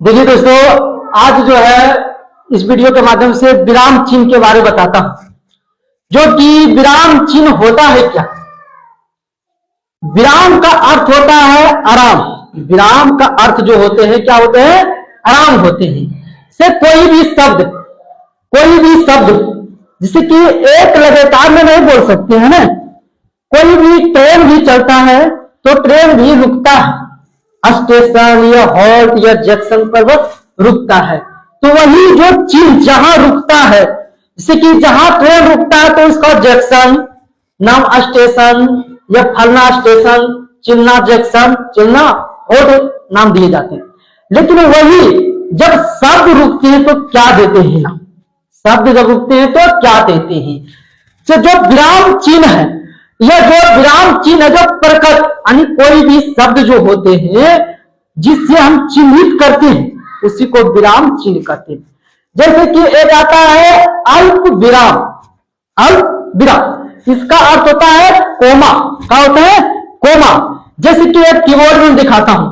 देखिए दोस्तों, आज जो है इस वीडियो के माध्यम से विराम चिन्ह के बारे में बताता हूं, जो कि विराम चिन्ह होता है क्या। विराम का अर्थ होता है आराम। विराम का अर्थ जो होते हैं क्या होते हैं, आराम होते हैं। से कोई भी शब्द जिसे कि एक लगातार में नहीं बोल सकते हैं ना। कोई भी ट्रेन भी चलता है तो ट्रेन भी रुकता है, स्टेशन या हॉल्ट या जंक्शन पर वो रुकता है। तो वही जो चीज जहां रुकता है, जैसे कि जहां ट्रेन रुकता है तो उसका जंक्शन नाम स्टेशन या फलना स्टेशन, चिलना जंक्शन, चिलना हॉल्ट नाम दिए जाते हैं। लेकिन वही जब शब्द रुकते हैं तो क्या देते हैं नाम। शब्द जब रुकते हैं तो क्या देते हैं। तो जो विराम चिन्ह है, यह जो विराम चिन्ह है, जो प्रकट यानी कोई भी शब्द जो होते हैं जिससे हम चिन्हित करते हैं उसी को विराम चिन्ह कहते हैं। जैसे कि एक आता है अल्प विराम। अल्प विराम इसका अर्थ होता है कोमा। क्या होता है, कोमा। जैसे कि एक कीबोर्ड में दिखाता हूं,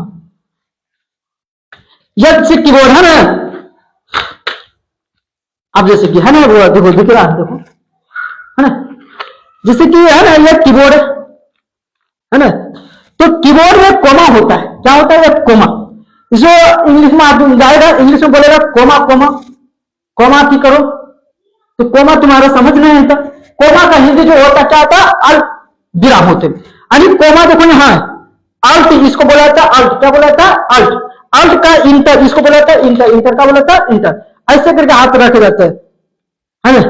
यह जैसे कीबोर्ड है ना, अब जैसे कि है ना, वो देखो दिख रहा है, देखो है ना, जैसे कि है ना ये कीबोर्ड है ना। तो कीबोर्ड में कोमा होता है। क्या होता है, कोमा। जो इंग्लिश में आप जाएगा, इंग्लिश में बोलेगा कोमा कोमा कोमा की करो, तो कोमा तुम्हारा समझ नहीं आता। कोमा का हिंदी जो होता क्या होता है, अल्प विराम होते। यानी कोमा देखो यहाँ है, अल्ट इसको बोला था अल्ट। क्या बोला था, अल्ट। अल्ट का इंटर इसको बोला था इंटर। इंटर का बोला था इंटर। ऐसे करके हाथ रखे जाते हैं, है ना,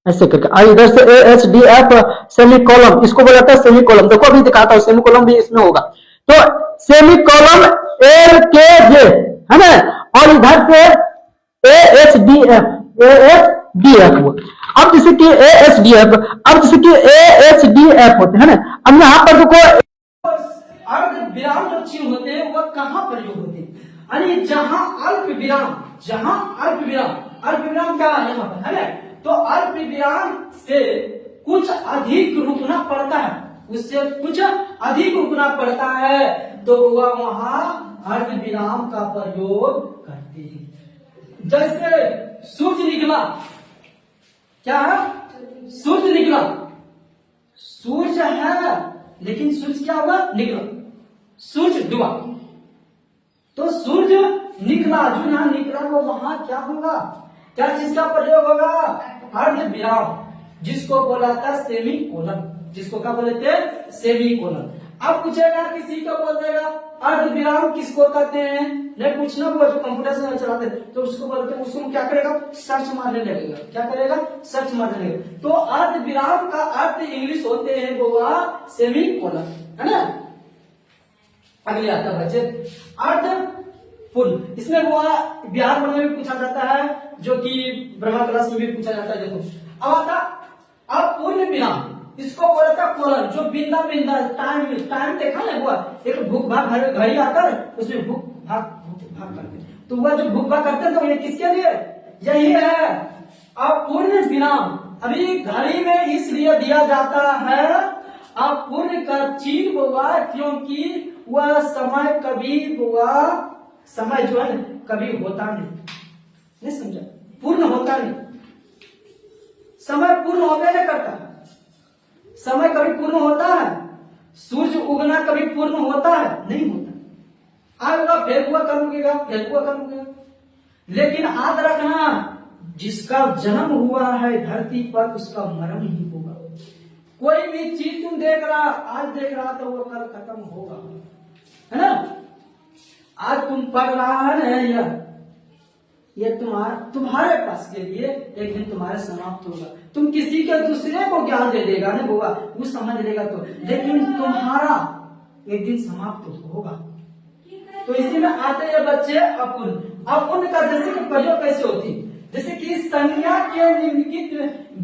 ऐसे करके। इधर से A H D F semi column इसको बोला था सेमी कॉलम। देखो अभी दिखाता हूं, सेमी कॉलम भी इसमें होगा। तो सेमी कॉलम एल के जे है ना, और इधर से ए एच डी एफ अब जैसे कि ए एच डी एफ, अब जैसे कि ए एच डी एफ होते हैं ना। अब यहां पर देखो अर्ध विराम जो चिन्ह होते हैं वह कहां प्रयोग होते हैं, यानी जहां अल्प विराम, जहां अल्प विराम क्या है यहाँ पर, है ना। तो अल्प विराम से कुछ अधिक रुकना पड़ता है, उससे कुछ अधिक रुकना पड़ता है, तो वह वहां अर्ध विराम का प्रयोग करते हैं। जैसे सूर्य निकला, क्या है, सूर्य निकला, सूर्य है लेकिन सूर्य क्या हुआ, निकला, सूर्य डूबा। तो सूर्य निकला, जो यहां निकला वो वहां क्या होगा, क्या चीज का प्रयोग होगा, अर्ध विराम, जिसको बोला था सेमी कोलन, जिसको क्या बोले थे, सेमी कोलन। अब पूछेगा किसी को बोल देगा अर्ध विराम किसको कहते हैं, नहीं पूछना हुआ जो कंप्यूटर से नहीं चलाते तो उसको बोलते हैं, उसको क्या करेगा, सर्च मारने लगेगा। क्या करेगा, सर्च मारने लगेगा। तो अर्ध विराम का अर्थ इंग्लिश होते हैं गोवा सेमी कोलन, है ना। अगले आता बच्चे अर्ध पूर्ण, इसमें वो बिहार बोर्ड में भी पूछा जाता है, जो कि ब्रह्मा क्लास में भी पूछा जाता है। देखो अब आता अब पूर्ण विराम, इसको बोला था कोलन, जो बिंदा बिंदा टाइम देखा ना, हुआ एक भूख भाग घड़ी आता है, उसमें भूख भाग करते, तो वह जो भूख भाग करते हैं तो ये किसके लिए, यही है अपूर्ण विराम। अभी घड़ी में इसलिए दिया जाता है अपूर्ण का चिन्ह हुआ, क्योंकि वह समय कभी हुआ, समय जो है कभी होता नहीं समझा, पूर्ण होता नहीं, समय पूर्ण होता नहीं करता, समय कभी पूर्ण होता है, सूर्य उगना कभी पूर्ण होता है, नहीं होता। आएगा फिर हुआ कल उगेगा, फिर हुआ कल उगेगा। लेकिन याद रखना, जिसका जन्म हुआ है धरती पर उसका मरण ही होगा। कोई भी चीज तुम देख रहा, आज देख रहा तो वो कल खत्म होगा, है ना। आज तुम पढ़ रहा है ना, ये तुम्हारे पास के लिए एक दिन तुम्हारे समाप्त होगा। तुम किसी के दूसरे को ज्ञान दे देगा ना होगा, वो समझ लेगा तो, लेकिन तुम्हारा एक दिन समाप्त होगा। तो इसी में आते हैं बच्चे अपूर्ण। अपूर्ण का जैसे कि प्रयोग कैसे होती, जैसे कि संज्ञा के निम्नलिखित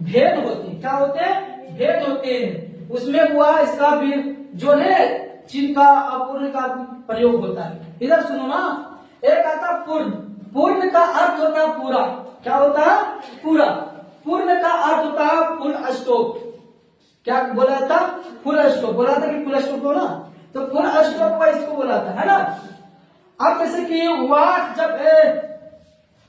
भेद होते हैं। क्या होते हैं, भेद होते हैं। उसमें हुआ इसका भी जो है चिन्ह का अपूर्ण का प्रयोग होता है। इधर सुनो ना, एक आता पूर्ण। पूर्ण का अर्थ होता है पूरा। क्या होता है, पूरा। पूर्ण का अर्थ होता है फुल स्टॉप। क्या बोला था, फुल स्टॉप बोला था कि फुल स्टॉप हो ना, तो फुल स्टॉप का इसको बोला था, है ना। अब जैसे कि वह जब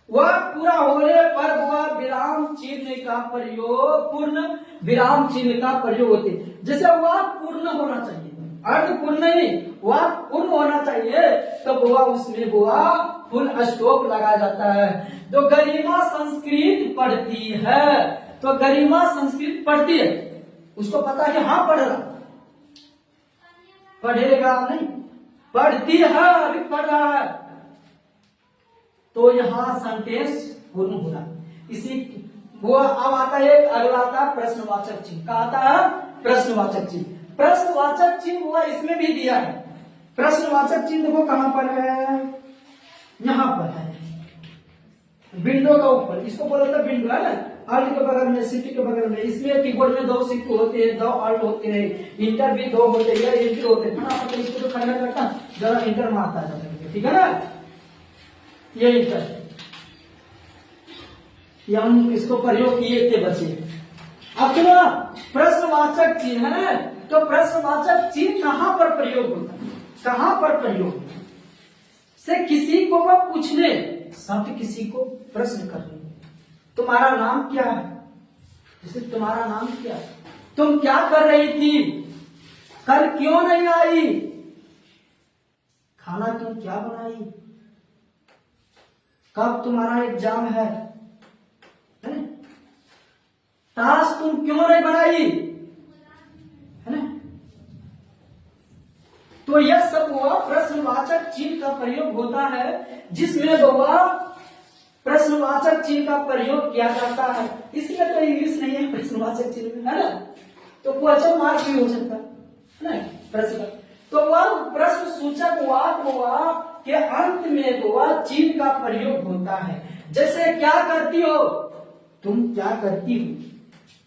वह पूरा होने पर वह विराम चिन्ह का प्रयोग, पूर्ण विराम चिन्ह का प्रयोग होते, जैसे वह पूर्ण होना चाहिए, अर्ध पूर्ण नहीं, वह पूर्ण होना चाहिए, तो वह उसमें वह फुल स्टॉप लगाया जाता है। तो गरिमा संस्कृत पढ़ती है, तो गरिमा संस्कृत पढ़ती है, उसको पता है कि हाँ पढ़ रहा, पढ़ेगा नहीं, पढ़ती है, अभी पढ़ रहा है, तो यहां सेंटेंस पूर्ण होना। इसी वो अब आता है, अगला आता है प्रश्नवाचक चिन्ह। का आता है प्रश्नवाचक चिन्ह। प्रश्नवाचक चिन्ह हुआ इसमें भी दिया है। प्रश्नवाचक चिन्ह देखो कहां पर है, यहां पर है, विंडो का ऊपर, इसको बोला था विंडो है ना, अल्ट के बगल में, सिटी के बगल में। इसमें कीबोर्ड में 2 सिटी होते हैं, 2 अल्ट होते हैं, इंटर भी 2 होते हैं, इंटर होते हैं। तो इसको तो खड़ा करता जरा इंटर मारता है, ठीक है ना, ये इंटर, ये हम इसको प्रयोग किए थे बच्चे। अब सुनो, प्रश्नवाचक चिन्ह है, तो प्रश्नवाचक चिन्ह कहां पर प्रयोग होता है, कहां पर प्रयोग होता है? से किसी को वह पूछने, शब्द किसी को प्रश्न करने, तुम्हारा नाम क्या है, जैसे तुम्हारा नाम क्या है, तुम क्या कर रही थी, कल क्यों नहीं आई, खाना तुम क्या बनाई, कब तुम्हारा एग्जाम है, टास्क तुम क्यों नहीं बनाई, है ना। तो यह सब हुआ प्रश्नवाचक चिन्ह का प्रयोग होता है, जिसमें वह प्रश्नवाचक चिन्ह का प्रयोग किया जाता है। इसलिए तो इंग्लिश नहीं है प्रश्नवाचक चिन्ह में, है ना, तो क्वेश्चन मार्क भी हो सकता है ना प्रश्न। तो वह प्रश्न सूचक वाक्य हुआ के अंत में वह चिन्ह का प्रयोग होता है। जैसे क्या करती हो, तुम क्या करती हो,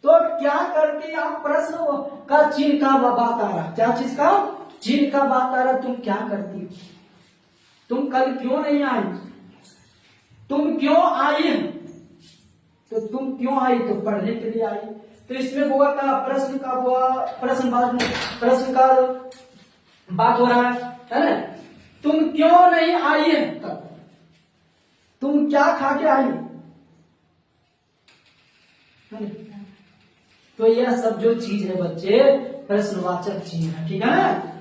तो क्या करती आप प्रश्न का चिन्ह का बात आ रहा, क्या चीज का चिन्ह का बात आ रहा, तुम क्या करती हो, तुम कल क्यों नहीं आई, तुम क्यों आई, तो तुम क्यों आई, तो पढ़ने के लिए आई। तो इसमें हुआ का प्रश्न का हुआ, प्रश्न का बात हो रहा है ना, तुम क्यों नहीं आई है, तब तुम क्या खा के आई, तो यह सब जो चीज है बच्चे प्रश्नवाचक चिन्ह है, ठीक है ना।